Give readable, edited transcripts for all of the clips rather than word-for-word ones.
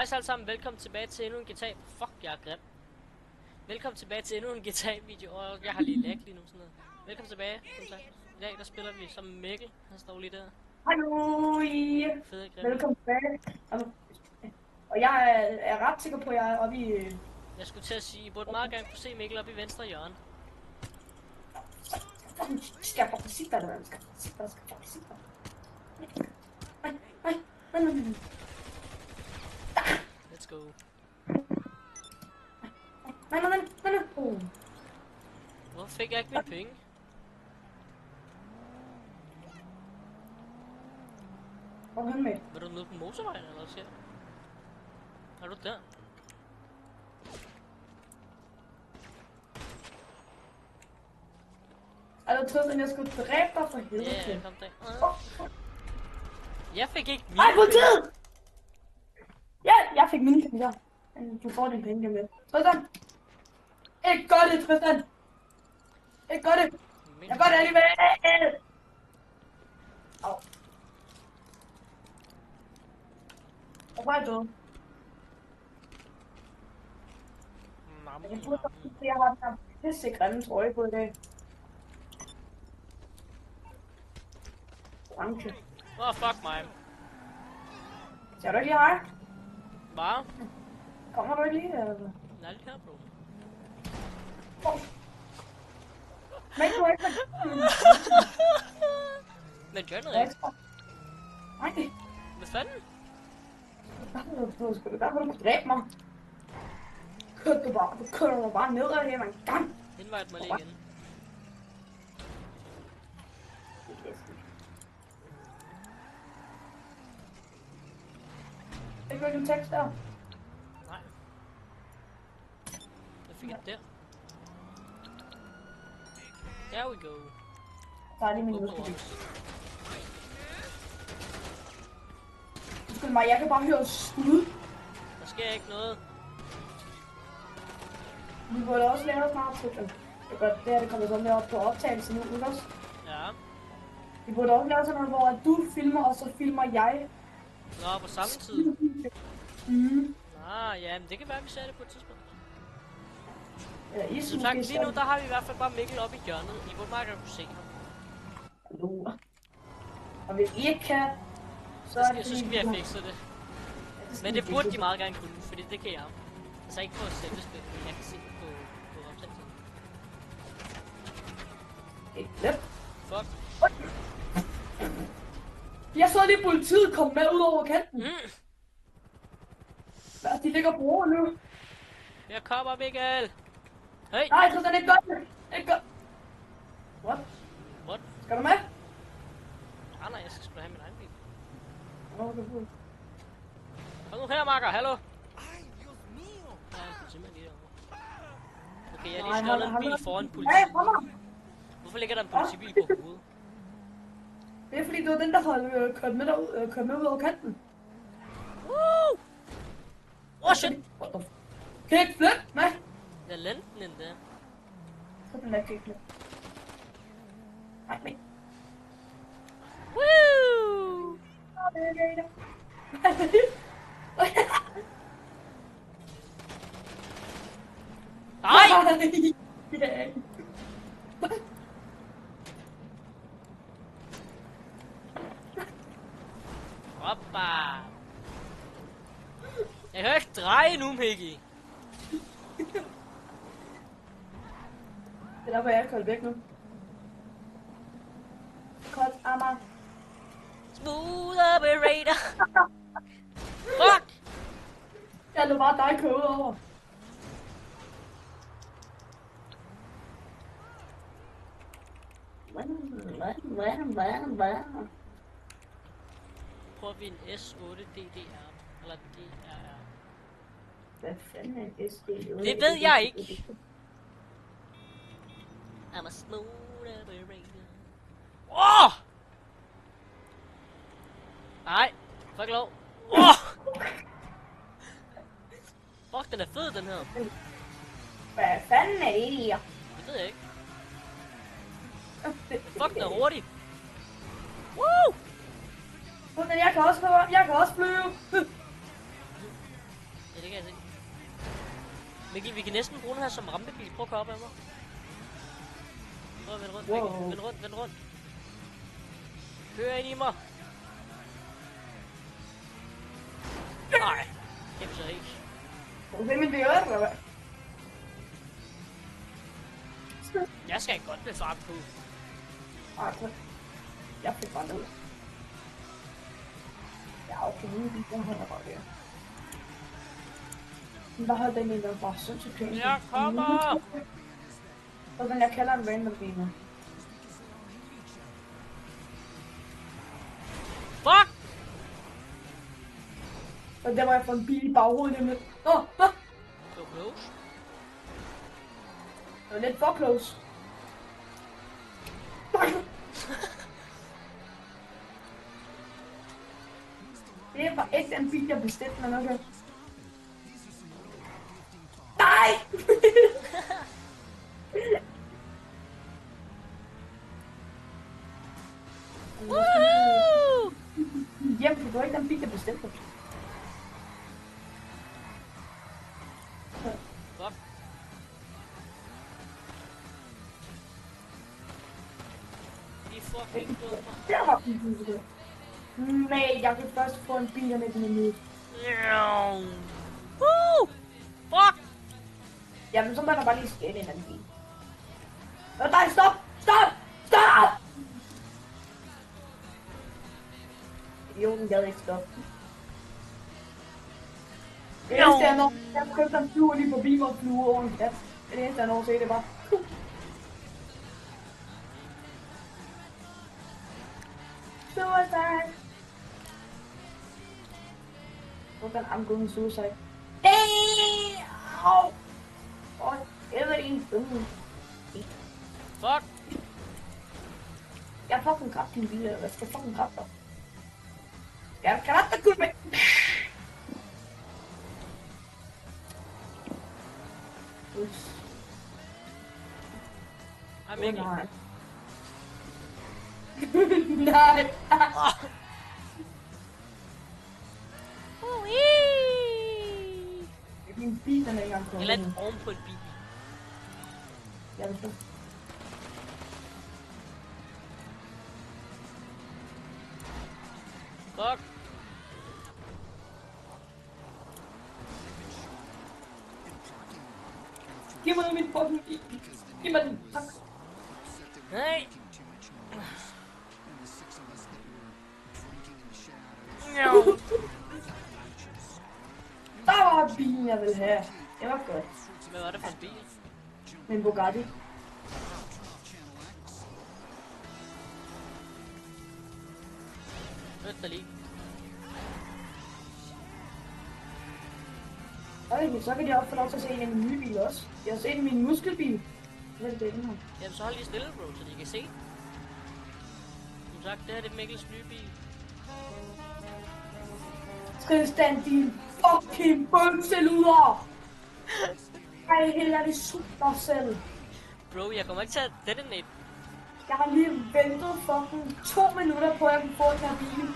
Hej alle sammen, velkommen tilbage til endnu en GTA. Fuck, jeg er grim. Velkommen tilbage til endnu en GTA-video, og jeg har lige lag lige nu sådan noget. Velkommen tilbage, som sagt. I dag der spiller vi som Mikkel, han står lige der. Hallo! Fede grim. Velkommen tilbage. Og jeg er ret sikker på, at jeg er oppe i... Jeg skulle til at sige, I burde meget gerne kunne se Mikkel oppe i venstre hjørne. Skal jeg faktisk sige dig, eller hvad? Skal jeg faktisk sige dig? Nej. Let's go. Nej. Hvorfor fik jeg ikke mine penge? Hvor er han med? Var du nede på motorvejen, eller hvad siger du? Er du der? Er du trods, at jeg skulle dræbe dig for helvede? Ja, kom der. Jeg fik ikke mine Ej, penge. politiet! Ja, jeg fik mine penge der. Du får dine penge med. Tristan! Ikke gør det, Tristan! Ikke gør det! Jeg gør det alligevel! Au. Hvorfor er jeg død? Jeg burde også sige, at jeg har den her pisse grimme trøje på i dag. Orange. Åh, fuck mig. Ser du ikke lige hej? Bare? Kommer du ikke lige, eller? Nej, det kan jeg, bro. Men du er ikke Men gør noget ikke. Nej. Hvad fanden? Du skulle da kunne dræbe mig. Du kører bare ned ad her, man gang. Invite mig lige igen. Ikke hvilken tekst der. Nej. Jeg fik et der. There we go. Der er lige min udskudning. Undskyld mig, jeg kan bare høre skud. Der sker ikke noget. Vi burde også lave snart til det. Det er godt, det er det kommer sådan der op på optagelsen nu, ikke også? Ja. Vi burde også lave sådan noget, hvor du filmer, og så filmer jeg. Nå, på samme tid. Mhm. Ja, men det kan være, at vi ser det på et tidspunkt. Ja, I Som sagt, lige nu, der har vi i hvert fald bare Mikkel oppe i hjørnet. I burde meget gerne kunne se ham. Hallo. Og hvis I ikke kan, så Så skal vi have fikset det. Men det burde de meget gerne kunne, fordi det kan jeg. Altså ikke på selve spil, men jeg kan se det på optagelsen. Yep. Fuck. Jeg så lige politiet komme med ud over kanten. Hvad, de ligger på roer nu. Jeg kommer, Mikkel! Hey! Nej, Tristan, ikke gør det. Ikke gør. What? What? Skal du med? Nej, jeg skal sgu have min egen bil. Okay. Kom nu her, makker, hallo! Ja, en politimand lige derovre. Okay, jeg har lige stjålet en bil foran politiet. Hey, kom. Hvorfor ligger der en politibil på hovedet? Det er fordi, det var den, der har kørt med ud over kanten. Woo! Oh shit! Kan jeg ikke flytte? Nej. Jeg landte den endda. Så den der kan ikke flytte. Nej. Woo! Nej! Hoppa! Jeg kan ikke dreje nu, Mikkel. Det er derfor, jeg er koldt væk nu. Koldt, Amager. Smooth operator. Fuck! Jeg lå bare dig køre ud over. Hvad? Prøver vi en S8 DDR. Eller DRR. Hvad fanden er det? Det ved jeg ikke. I'm a smooth operator. Åh! Nej, fuck lov. Åh! Fuck, den er fed, den her. Hvad fanden er det her? Det ved jeg ikke. Fuck, den er hurtig. Woo! Jeg kan også flyve. Det kan jeg se. Mikkel, vi kan næsten bruge den her som rampebil. Prøv at køre op af mig. Prøv at vende rundt, Mikkel. Wow. Vend rundt. Kør ind i mig. Nej, det er så ikke. Hvem er det øvrigt, eller hvad? Jeg skal godt med fart på. Okay. Jeg fik bare ned. Ja, okay, jeg holder bare der. Hvad har den egentlig bare sindssygt pænt? Jeg kommer! Sådan, jeg kalder en random bil nu. Fuck! Og der var jeg for en bil i baghovedet nemlig. So close. Det var lidt for close. Det var ikke den bil, jeg bestilte, men okay. Nej! Woohoo! Hjem, det var ikke den bil, jeg bestilte. Fuck. Vi fucking døde. Der var den bil. Nej, jeg kan først få en bil om et minut. Woo! Fuck! Jamen, så må der bare lige ske en anden bil. Nej, stop! Stop! Stop! Idioten gad ikke stoppe. Det eneste jeg når, jeg købte en fluer lige forbi mig og fluer over en kat. Det eneste jeg når at se, det var. Suicide! Hvordan I'm going suicide? Hey! Au! Åh, helvede. Fuck! Jeg har fucking dræbt din bil, eller hvad skal jeg fucking dræbe dig? Jeg kan dræbe dig, gud med! Hej Mikkel. Nej. Nej. Min bil, den er ikke engang Jeg kommet. landte oven på en bil. Jeg vil så. Fuck! Giv mig min fucking bil. Giv mig den. Tak. Nej! No. Der var bilen, jeg ville have. Det var godt. Hvad var det for en bil? Min Bugatti. Hørte dig lige. Okay, så kan de også få lov til at se en af mine nye biler også. Jeg har set min muskelbil. Hvad er det, den her? Jamen så hold lige stille, bro, så de kan se. Som sagt, det her det er Mikkels nye bil. Tristan, din fucking bønseluder! Ej, heller det sut dig selv. Bro, jeg kommer ikke til at detonate. Jeg har lige ventet fucking 2 minutter på, at jeg kunne få den her bil.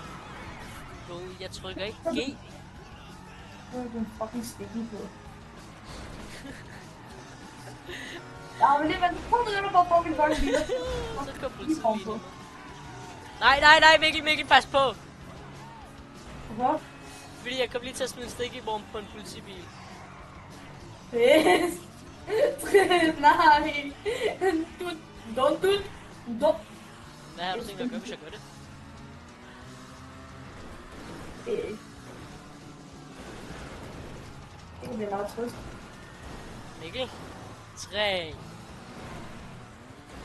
Bro, jeg trykker ikke G. Nu er den fucking sticky på. Jeg har lige ventet 2 minutter på at få min fucking bil. Så kom politiet lige. Nej, Mikkel, pas på! Hvorfor? Fordi jeg kom lige til at smide en stikkebomb på en politibil. Pis! Nej! Don't do it! Don't! Hvad har du tænkt at gøre, hvis jeg gør det? Det bliver meget trist. Mikkel? 3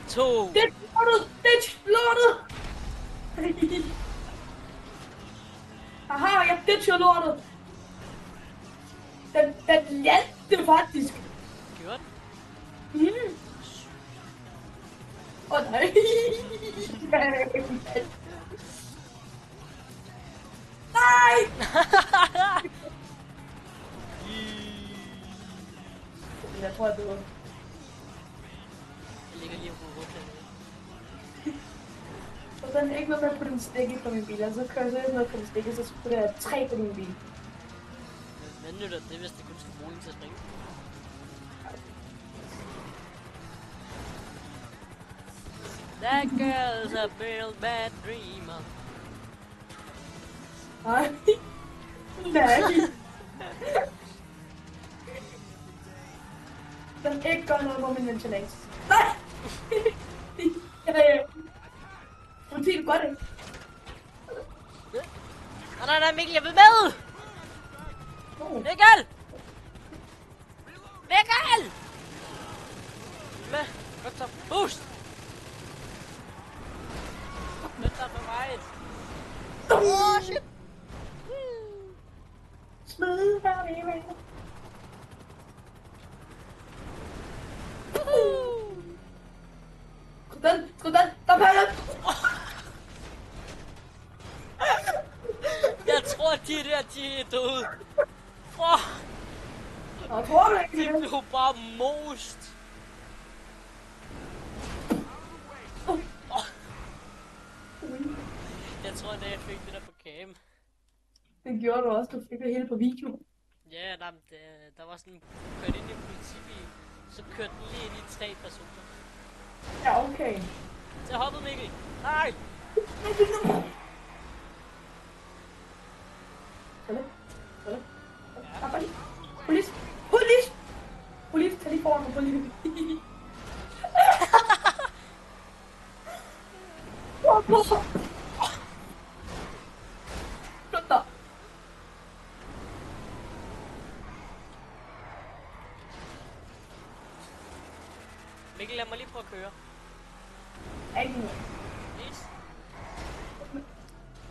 2 Det er lortet! Det er lortet! Haha, jeg ditcher lortet! Den landte faktisk! Gjorde den? Mm. Nej! Nej! Jeg tror, jeg døde. Jeg ligger lige på rundt hernede. Og den er ikke noget med at putte en stikke på min bil. Altså kører jeg så noget på en stikke, så putter jeg 3 på min bil. Men nytter det, hvis det kun skal bruge en til at springe. That girl's a real bad dreamer. Nej. Nej. Den ikke gør noget på min ventilation. Nej! Politiet gør det. Nej, Mikkel, jeg vil med! Mikkel! Mikkel! Med, godt så. Boost! Vent der på vejen. Åh, shit! Smid her i vejen. Skyd den, der er den! Jeg tror, de er døde. Jeg tror det De ikke. blev bare most. Jeg tror, at jeg fik det der på cam. Det gjorde du også, du fik det hele på video. Ja, der var sådan kørt ind i en politibil, så kørte den lige ind i 3 personer. Ja, okay. Så hoppede Mikkel. Nej! Polis, tag lige foran mig, polis. Flyt dig. Mikkel, lad mig lige prøve at køre. Ikke noget. Please.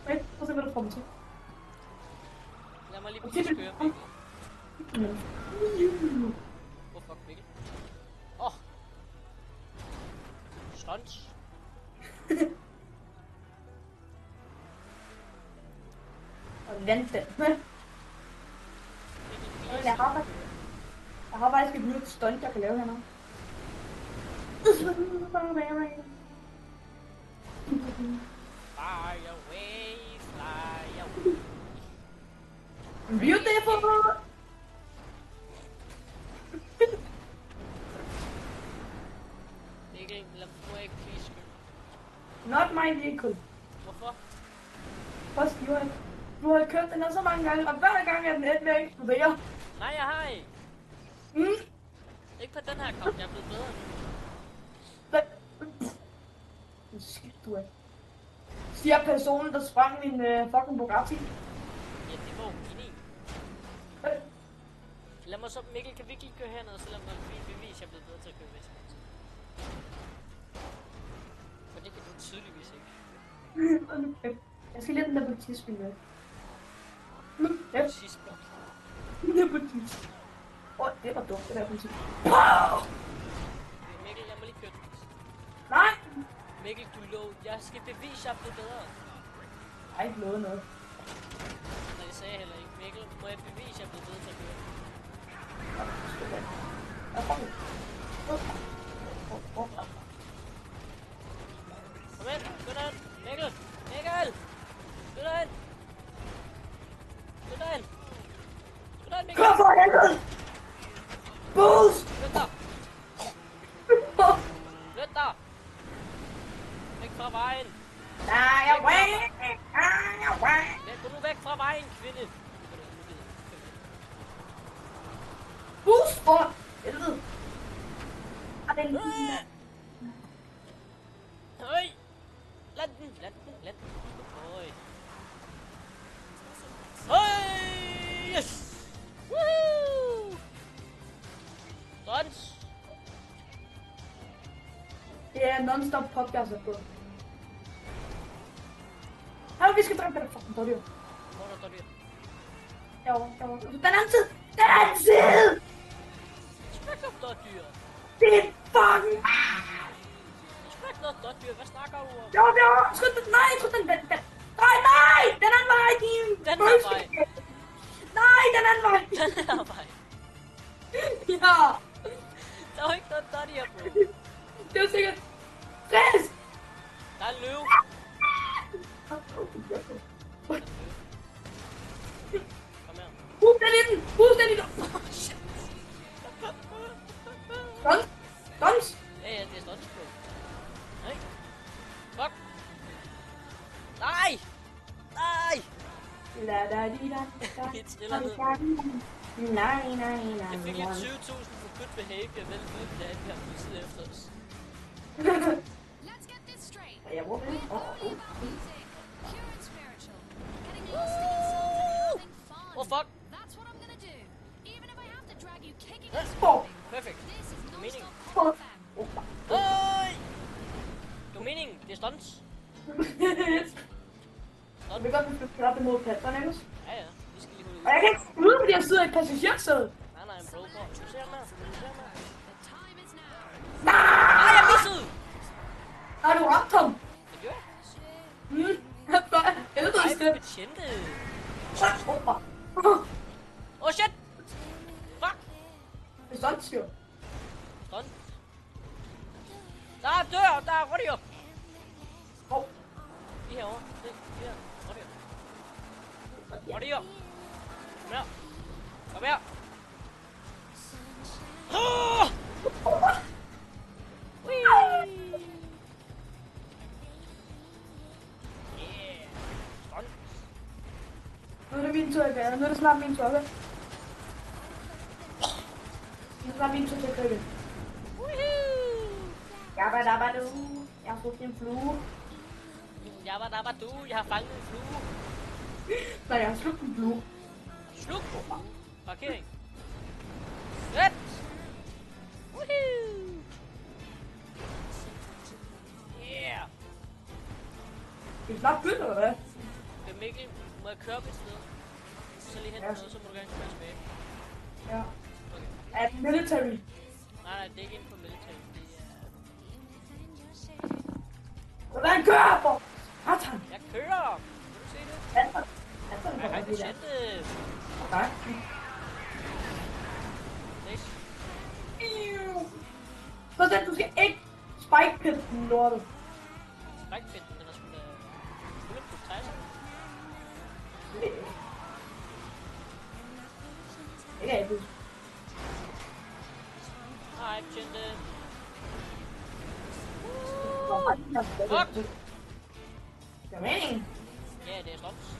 Prøv at se, hvad du får mig til. Lad mig lige prøve at køre, Mikkel. Hvor fuck, Mikkel? Åh! Stunts. Og vent den. Jeg har faktisk et nyt stunt, jeg kan lave hernede. Fly away, fly away. Beautiful! Mikkel, lad mig ikke please skyld. Not my vehicle. Hvorfor? Først, du har kørt den her så mange gange, og hver gang er den et med at eksplodere. Nej, jeg har ikke. Ikke på den her kamp, jeg er blevet bedre nu. Hvad skidt du er. Siger personen, der sprang min fucking Bugatti. Ja, det var jo geni. Lad mig så, Mikkel, kan vi ikke lige køre herned, og så lad mig lige bevise, at jeg er blevet bedre til at køre vestmands. For det kan du tydeligvis ikke. Jeg skal lige den der politispil med. Ja, Sidstblok. den der politi. Det var dumt, det der politi. Mikkel, lad mig lige køre den. Nej! Mikkel, du lå. Jeg skal bevise, at jeg er blevet bedre. Jeg har ikke lovet noget. Nej, det sagde jeg heller ikke. Mikkel, må jeg bevise, at jeg er blevet bedre til at køre? Kom ind, gå derind. Mikkel! Mikkel! Gå derind! Gå derind! Gå derind, Mikkel! Kør for helvede! Boost! Flyt dig! Flyt dig! Væk fra vejen! Nej, jeg Gå nu væk fra vejen, kvinde! Boost for helvede! Høj! Lad den! Høj! Høj! Yes! Woohoo! Dans! Det er non-stop podcast, jeg på. Hallo, vi skal dræbe den fucking dårlig. Hvor er der dyr? Derovre. Den anden side! Den anden side! Smæk op, dårdyr! Det er fucking... Smæk noget dårdyr, hvad snakker du om? Jo, skyd den, nej, den. Nej, den anden vej, din... Den her vej. Nej, den anden vej. Den her vej. Ja, Der er jo ikke noget dårdyr på. det var sikkert... Chris! Der er en løve. Kom her. Fuldstændig den! Fuldstændig den! Guns! Guns! Ja, ja, det er stunts på. Nej. Fuck. Nej! Nej! La da di da. Vi triller ned. Nej, nej, nej. Jeg fik lige 20.000 for good behavior, vel ved det, at vi har politiet efter os. Let's get this straight. Jeg bruger det. Music, pure and spiritual. Getting lost in yourself and having fun. Oh fuck! That's what I'm gonna do. Even if I have to drag you kicking and Åh! Perfect. this is Meaning. non-stop FM. Øj! Det var meningen, det er stunts. Jeg vil godt, at vi skal op imod patterne, ikke? Ja, ja, vi skal lige holde ud. Og jeg kan ikke skyde, fordi jeg sidder i et passagersæde. Nej, nej, bro, bro. Du ser mig, du ser mig. The time is now. Nej, jeg missede! Har du ramt ham? Det gjorde jeg. Han bare ældre Ej, stemme. betjente. Oh shit! Fuck! Det er sådan, jo. Stunt. Der er dør, der er rodeo. Åh, Lige herovre. Se, lige her. Rodeo. Rodeo. Kom her. Kom her. Oh! Whee! Yeah. Stunt. nu er det min tur, ikke? Nu er det snart min tur, okay? Nu er det snart min tur til at købe. Woohoo! Jabba dabba du. Jeg har fået en flue. Jabba dabba du, jeg har fanget en flue. Nej, jeg har slugt en flue. Sluk. Parkering. Ret. Woohoo! Yeah! Det er snart begyndt, eller hvad? Det er Mikkel, må jeg køre op et sted? Så lige hente Ja. noget, så må du gerne køre tilbage. Ja. Okay. Er det military? Nej, nej, det er ikke inden for military. Det er... Hvordan kører jeg for? Satan! Jeg kører! Kan du se det? Satan! Jeg har betjente. Nej. Nice. Så den, du skal ikke spike pit den lortet. Spikepit, den er sgu da... Bulletproof Tyson. Ikke af det. Hej, betjente. Fuck! Det er meningen. Ja, det er stops.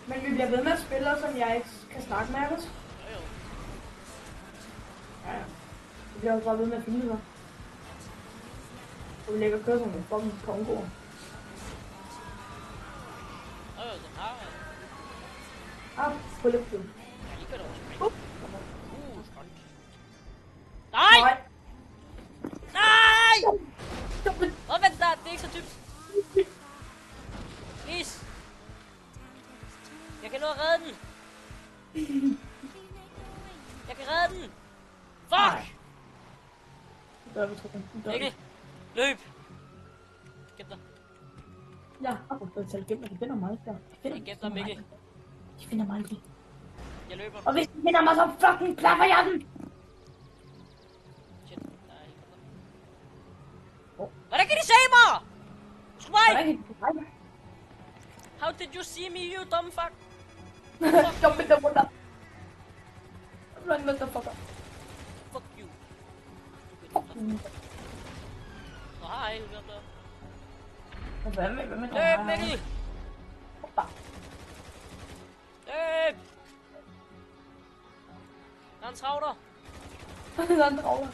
Men vi bliver ved med at spille, som jeg ikke kan snakke med os. Jo, jo. Ja, ja. Vi bliver også bare ved med at finde sig. Så vi lægger køre som en fucking kongoer. Jo, jo, den har... Bulletproof. Jeg lige kørt over spring. Skønt. Nej! Nej! Nej! Åh, vent der, det er ikke så dybt. Please. Jeg kan nå at redde den. Jeg kan redde den. Fuck! Det gør vi, tror jeg. Mikkel, løb. Gem dig. Ja, jeg selv gemmer. De finder mig der. Gem dig, Mikkel. De finder mig aldrig. Jeg løber. Og hvis de finder mig, så fucking klapper jeg den! Shit, der er helikopter. Hvor? Hvordan kan de se mig? Skru mig! Hvordan kan de finder mig? How did you see me, you dumb fuck? Jump in the water. Run, motherfucker. Fuck you. Fuck you. Nå, hej, helikopter. Hvad med Løb, Mikkel! Hoppa. Løb! Der er en travler. Der er en travler.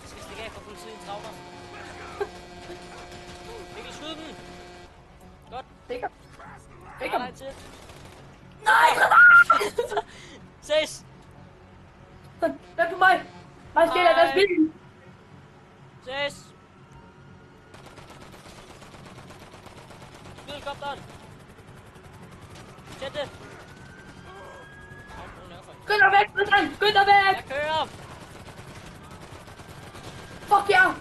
Jeg skal stikke af fra politiet en travler. Mikkel, skyd dem! Godt. Sikker. Der Sikker. er dig til. Nej! Ses! Vent på mig! Mig skal jeg da spille! Ses! Skyd helikopteren! Sæt det! Skynd dig væk, Brian! Skynd dig væk! Jeg kører! Fuck jer!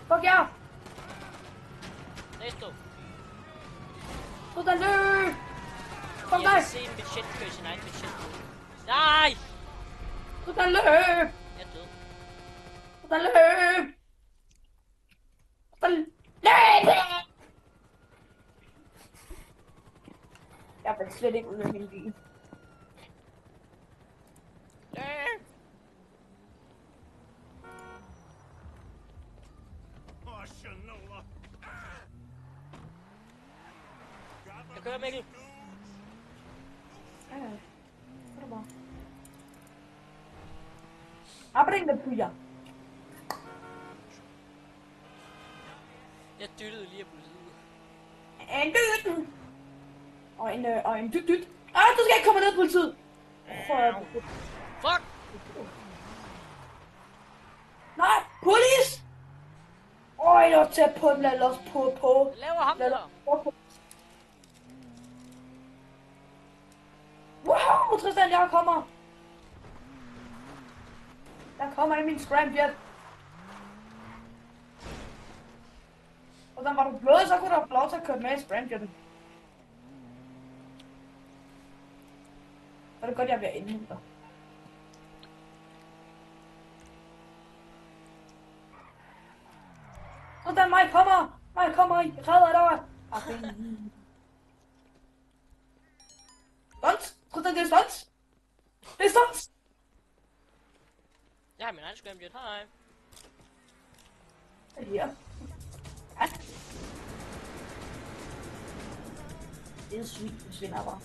Fuck jer! Næste. Sådan løb! Kom Jeg dig! vil se en betjent køre sin egen betjent. Nej! Sådan løb! Jeg er død. Sådan løb! Sådan løb! Jeg vil slet ikke ud af min bil. Jeg kører, Mikkel. Ja, det er bare. Abring puja. Jeg dyttede lige af politiet. En dyt. Og en dyt. Du skal ikke komme ned, politiet. Fuck! Nej, police! Jeg var tæt på den, lad os på. Hvad laver ham der? Wow, Tristan, jeg kommer. Der kommer i min scramjet. Og så var du blød, så kunne du have lov til at køre med i scramjetten. Så er det godt, jeg vil indhente dig. Sådan, mig kommer! Jeg redder dig! Stunts! Tristan, det er stunts! Det er stunts! Jeg har min egen scramjet. Hej. Det er her. Ja. Det er sygt, du svinder bare.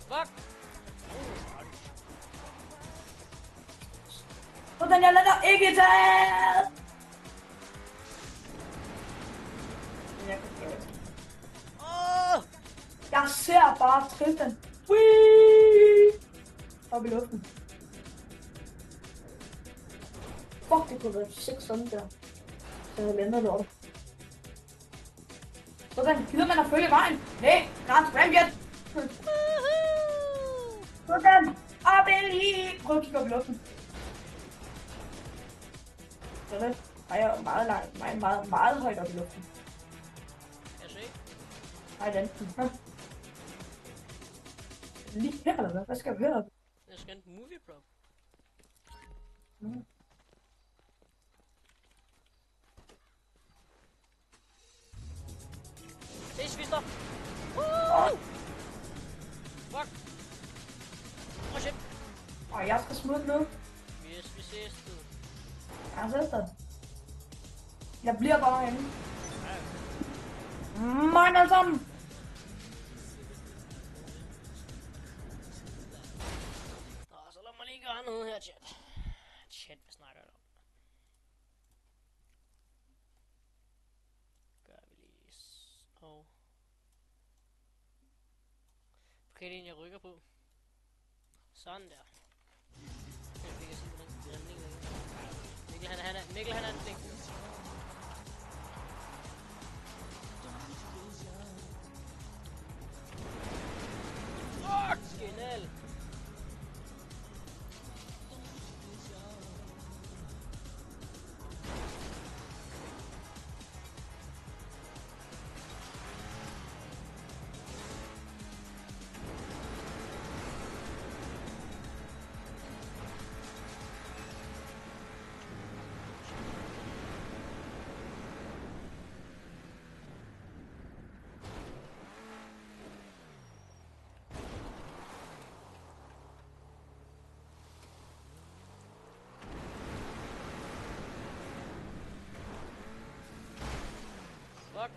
Fuck! Sådan, jeg lader dig ikke tage! Jeg ser bare Tristan. Op i luften. Fuck, det kunne være 6 sådan der. Så jeg lander lortet. Sådan, gider man at følge vejen? Nej, der er en scramjet. Sådan, op i. Prøv at kigge op i luften. Sådan, og jeg er meget langt, meget højt op i luften. Jeg ser ikke. Ej, den. Lige her eller hvad? Hvad skal jeg høre? Jeg skal en movie prop. Ses, vi står. Fuck. Oh shit. Jeg skal smutte nu. Yes, vi ses, du. Jeg har det. Jeg bliver bare herinde. Mange alle sammen. Så lad mig lige gøre noget her, chat. Chat, hvad snakker jeg om? Gør vi lige og... Okay, det er en, jeg rykker på. Sådan der. Vi kan se, hvordan den ligger. Mikkel, han er en ting. Fuck, genial. Fuck.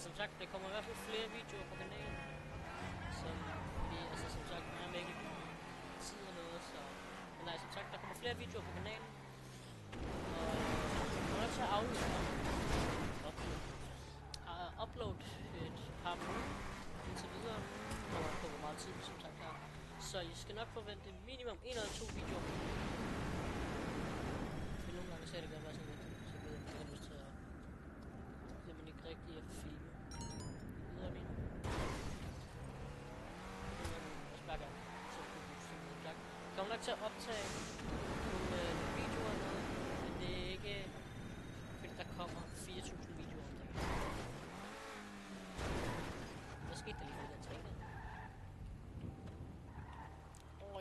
som sagt, der kommer i hvert fald flere videoer på kanalen. Som, fordi, altså som sagt, jeg er ikke tid og noget, så... Men nej, som sagt, der kommer flere videoer på kanalen. Og jeg kommer også til at upload et par minutter indtil videre. Og på hvor meget tid, som sagt her. Så I skal nok forvente minimum 1 eller 2 videoer. For nogle gange så det godt være sådan lidt, så ved jeg, at jeg har lyst til at... Det man ikke rigtig at filme. Videre min. Det vil man også bare gerne. Så kunne du filme det klart. Jeg kommer nok til at optage nogle videoer og noget, men det er ikke... Fordi der kommer 4.000 videoer om dagen. Hvad skete der lige for den træning?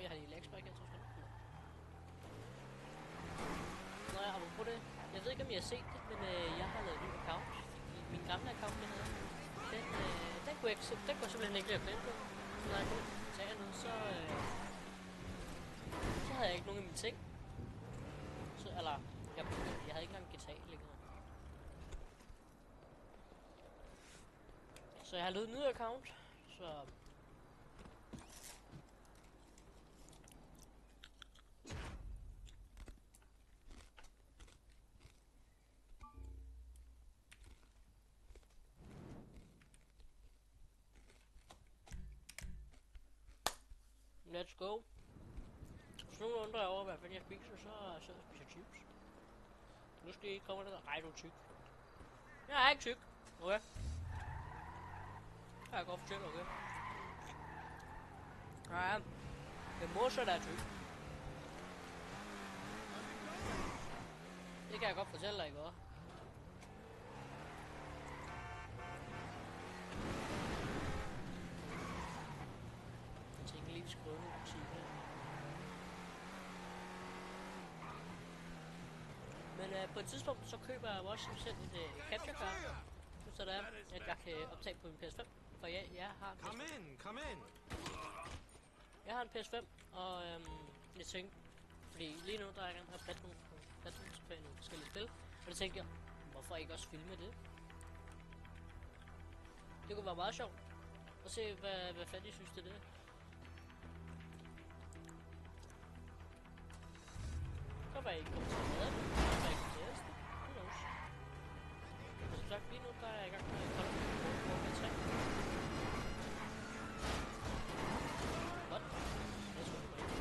Jeg har lige lægspræk, jeg tror sgu. Nå ja, apropos det. Jeg ved ikke om I har set det, men jeg har lavet en ny account. Min gamle account, den kunne jeg simpelthen ikke lide at glemme på. Så når jeg kunne tage noget, så havde jeg ikke nogen af mine ting. Så, eller, jeg havde ikke engang GTA liggende. Så jeg har lavet en ny account, så... Let's go. Hvis nogen undrer jeg over, hvad fanden jeg spiser, så jeg spiser chips. Nu skal I komme der. Ej, du er tyk. Jeg er ikke tyk. Okay. Jeg kan godt fortælle, okay. Ja, det er morser, der er tyk. Det kan jeg godt fortælle dig, ikke også? Men på et tidspunkt så køber jeg også selv et capture card, så der er, at jeg kan optage på min PS5, for jeg har en PS5. Jeg har en PS5, og jeg tænkte, fordi lige nu der er jeg gerne have platforms på nogle forskellige spil, og det tænkte jeg, hvorfor ikke også filme det? Det kunne være meget sjovt at se, hvad fanden I synes det er. Så var jeg ikke kommet til at lade det. Så var jeg ikke kommet til at teste. Who knows? Og som sagt, lige nu der er jeg i gang med at kolde på 3. What? Jeg tror det var ikke.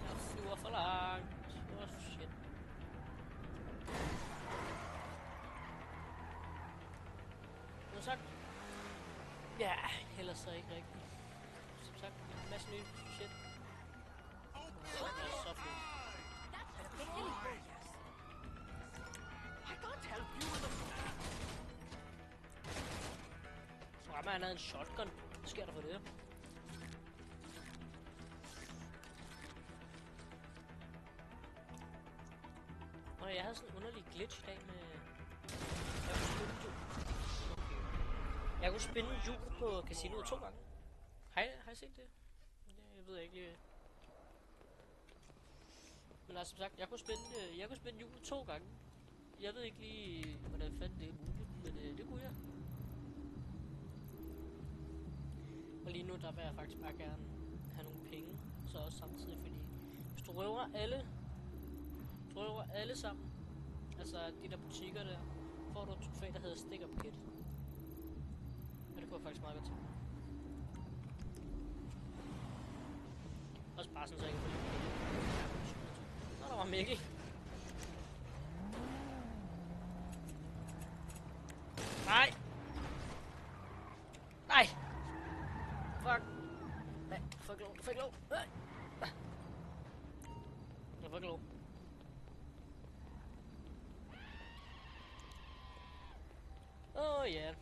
Jeg flyver for langt. Oh shit. Som sagt, ja, ellers så ikke rigtigt. Som sagt, en masse nye shit. Det er så fedt. Så rammer han havde en shotgun. Hvad sker der for det? Og jeg havde sådan en underlig glitch i dag med... Jeg kunne spinde hjul på casinoet 2 gange. Har I set det? Jeg ved ikke lige. Men altså, som sagt, jeg kunne spinde hjulet 2 gange. Jeg ved ikke lige, hvordan fanden det er muligt, men det kunne jeg. Og lige nu, der vil jeg faktisk bare gerne have nogle penge, så også samtidig, fordi hvis du røver alle sammen, altså de der butikker der, får du et trofæ, der hedder Sticker Pit. Og det kunne jeg faktisk meget godt til. Også bare sådan, så jeg kan få lidt. Nå, der var Mikkel. Nej! Nej! Fuck! Nej, du får ikke lov. Nej! Jeg får ikke lov. Åh, ja.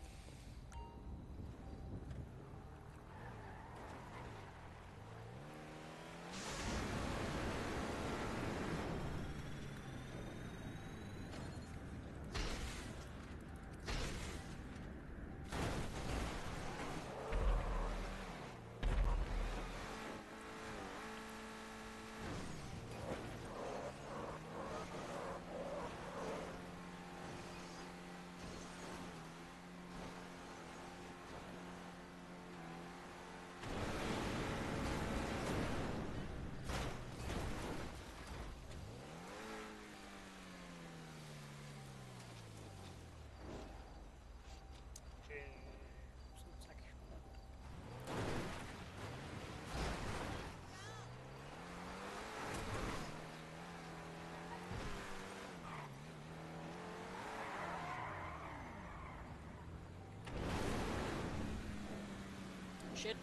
Shit.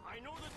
I know that.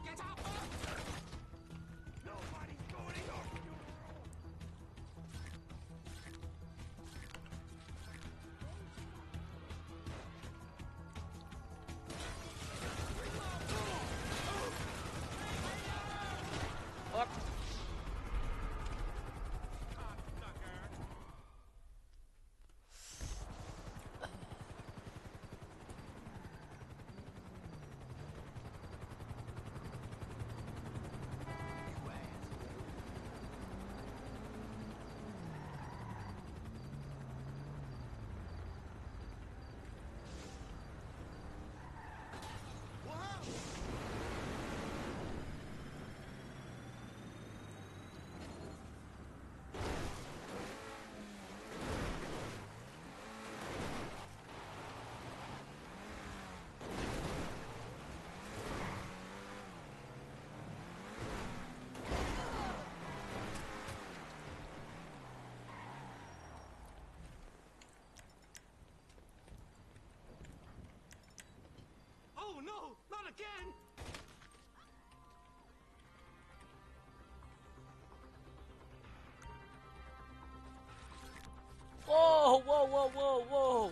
Get up! Nobody's going up! Fuck. Oh no, not again! Whoa, whoa, whoa, whoa, whoa!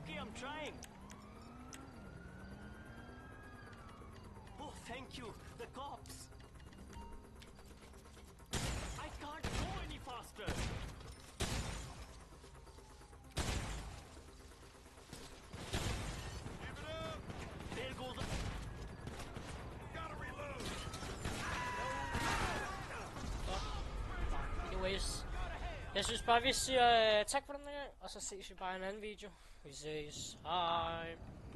Okay, I'm trying. Oh, thank you. The cops. I can't go any faster. Give it up. There goes the... Gotta reload. boys. Jeg synes bare, vi siger tak for den her gang, og så ses vi bare i en anden video. Vi ses. Hej.